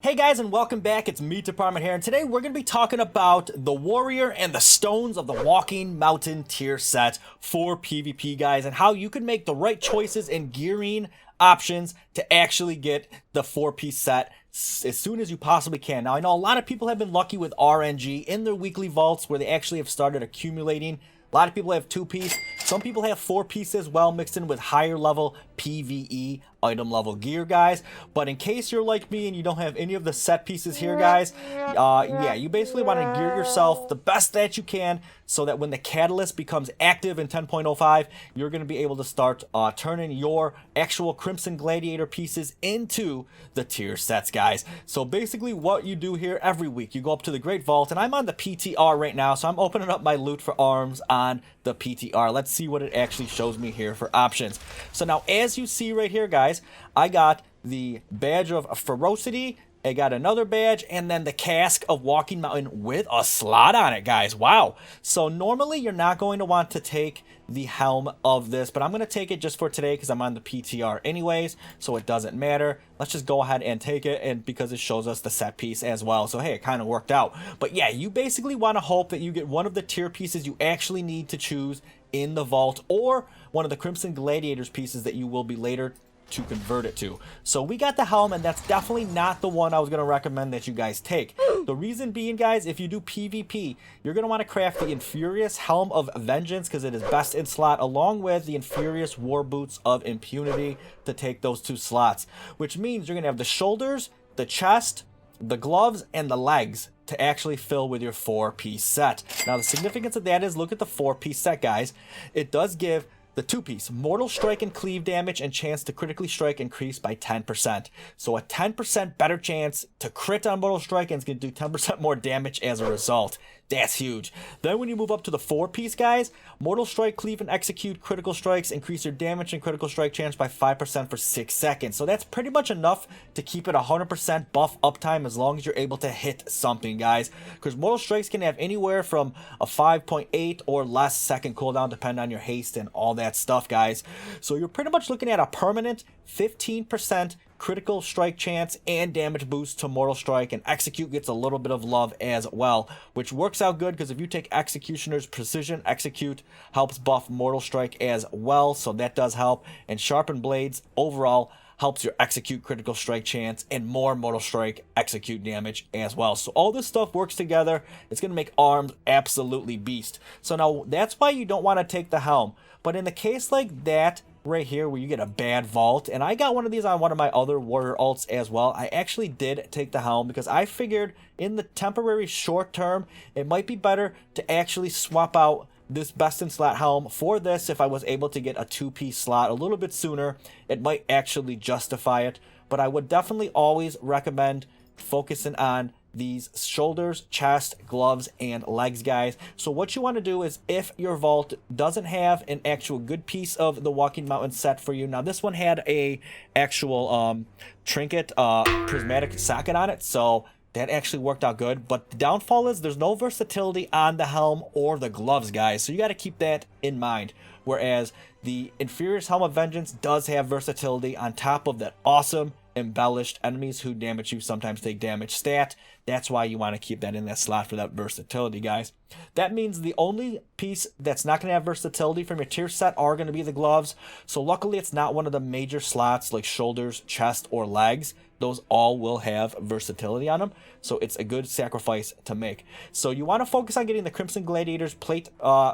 Hey guys, and welcome back. It's Meat Department here, and today we're going to be talking about the Warrior and the Stones of the Walking Mountain tier set for PvP, guys, and how you can make the right choices and gearing options to actually get the 4-piece set as soon as you possibly can. Now, I know a lot of people have been lucky with RNG in their weekly vaults where they actually have started accumulating. A lot of people have 2-piece. Some people have 4-piece as well, mixed in with higher level PvE item level gear, guys. But in case you're like me and you don't have any of the set pieces here, guys, yeah, you basically want to gear yourself the best that you can so that when the catalyst becomes active in 10.05, you're going to be able to start turning your actual Crimson Gladiator pieces into the tier sets, guys. So basically what you do here every week, you go up to the Great Vault, and I'm on the PTR right now, so I'm opening up my loot for arms on the PTR. Let's see what it actually shows me here for options. So now, as you see right here, guys, I got the badge of ferocity, I got another badge, and then the cask of Walking Mountain with a slot on it, guys. Wow. So normally you're not going to want to take the helm of this, but I'm going to take it just for today because I'm on the PTR anyways, so it doesn't matter. Let's just go ahead and take it, and because it shows us the set piece as well, so hey, it kind of worked out. But yeah, you basically want to hope that you get one of the tier pieces you actually need to choose in the vault, or one of the Crimson Gladiators pieces that you will be later to convert it to. So we got the helm, and that's definitely not the one I was going to recommend that you guys take. The reason being, guys, if you do PvP, you're going to want to craft the Infurious Helm of Vengeance because it is best in slot, along with the Infurious War Boots of Impunity to take those 2 slots, which means you're going to have the shoulders, the chest, the gloves, and the legs to actually fill with your 4-piece set. Now, the significance of that is, look at the 4-piece set, guys. It does give the 2-piece mortal strike and cleave damage and chance to critically strike increased by 10%. So a 10% better chance to crit on mortal strike, and it's going to do 10% more damage as a result. That's huge. Then when you move up to the 4-piece, guys, mortal strike, cleave, and execute critical strikes increase your damage and critical strike chance by 5% for 6 seconds. So that's pretty much enough to keep it 100% buff uptime as long as you're able to hit something, guys. Because mortal strikes can have anywhere from a 5.8 or less second cooldown depending on your haste and all that stuff, guys. So you're pretty much looking at a permanent 15% critical strike chance and damage boost to mortal strike, and execute gets a little bit of love as well, which works out good because if you take executioner's precision, execute helps buff mortal strike as well, so that does help. And sharpened blades overall helps your execute critical strike chance and more mortal strike execute damage as well. So all this stuff works together. It's going to make arms absolutely beast. So now that's why you don't want to take the helm. But in the case like that right here where you get a bad vault, and I got one of these on one of my other warrior alts as well, I actually did take the helm because I figured in the temporary short term it might be better to actually swap out this best in slot helm for this. If I was able to get a 2-piece slot a little bit sooner, it might actually justify it. But I would definitely always recommend focusing on these shoulders, chest, gloves, and legs, guys. So what you want to do is, if your vault doesn't have an actual good piece of the Walking Mountain set for you, now this one had a actual trinket prismatic socket on it, so that actually worked out good. But the downfall is there's no versatility on the helm or the gloves, guys, so you got to keep that in mind. Whereas the Infurious Helm of Vengeance does have versatility on top of that awesome embellished enemies who damage you sometimes take damage stat. That's why you want to keep that in that slot for that versatility, guys. That means the only piece that's not going to have versatility from your tier set are going to be the gloves. So luckily it's not one of the major slots like shoulders, chest, or legs. Those all will have versatility on them, so it's a good sacrifice to make. So you want to focus on getting the Crimson Gladiators plate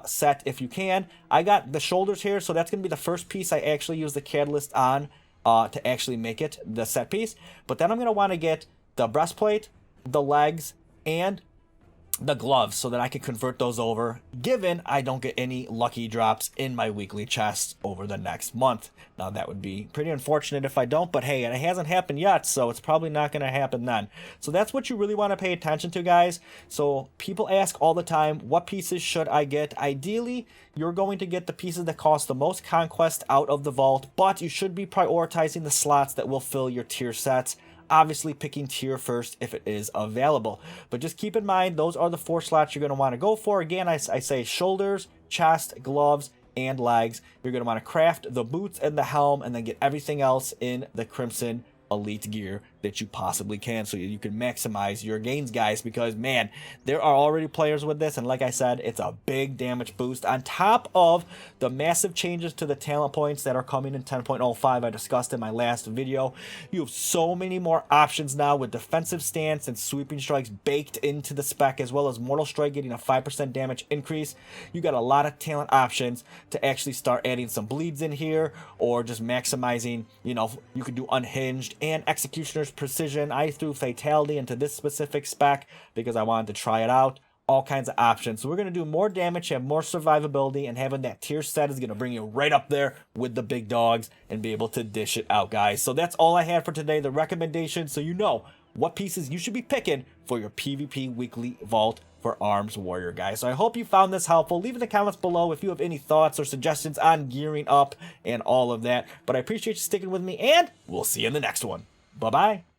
set if you can. I got the shoulders here, so that's going to be the first piece I actually use the catalyst on to actually make it the set piece. But then I'm going to want to get the breastplate, the legs, and the gloves so that I can convert those over, given I don't get any lucky drops in my weekly chests over the next month. Now that would be pretty unfortunate if I don't, but hey, it hasn't happened yet, so it's probably not going to happen then. So that's what you really want to pay attention to, guys. So people ask all the time, what pieces should I get? Ideally, you're going to get the pieces that cost the most conquest out of the vault, but you should be prioritizing the slots that will fill your tier sets. Obviously picking tier first if it is available, but just keep in mind those are the 4 slots you're going to want to go for. Again, I say shoulders, chest, gloves, and legs. You're going to want to craft the boots and the helm, and then get everything else in the Crimson Elite gear that you possibly can, so you can maximize your gains, guys, because man, there are already players with this, and like I said, it's a big damage boost on top of the massive changes to the talent points that are coming in 10.05 I discussed in my last video. You have so many more options now with defensive stance and sweeping strikes baked into the spec, as well as mortal strike getting a 5% damage increase. You got a lot of talent options to actually start adding some bleeds in here, or just maximizing, you know, you could do unhinged and executioner's precision. I threw fatality into this specific spec because I wanted to try it out. All kinds of options. So we're going to do more damage, have more survivability, and having that tier set is going to bring you right up there with the big dogs and be able to dish it out, guys. So that's all I had for today, the recommendations, so you know what pieces you should be picking for your PvP weekly vault for Arms Warrior, guys. So I hope you found this helpful. Leave in the comments below if you have any thoughts or suggestions on gearing up and all of that. But I appreciate you sticking with me, and we'll see you in the next one. Bye-bye.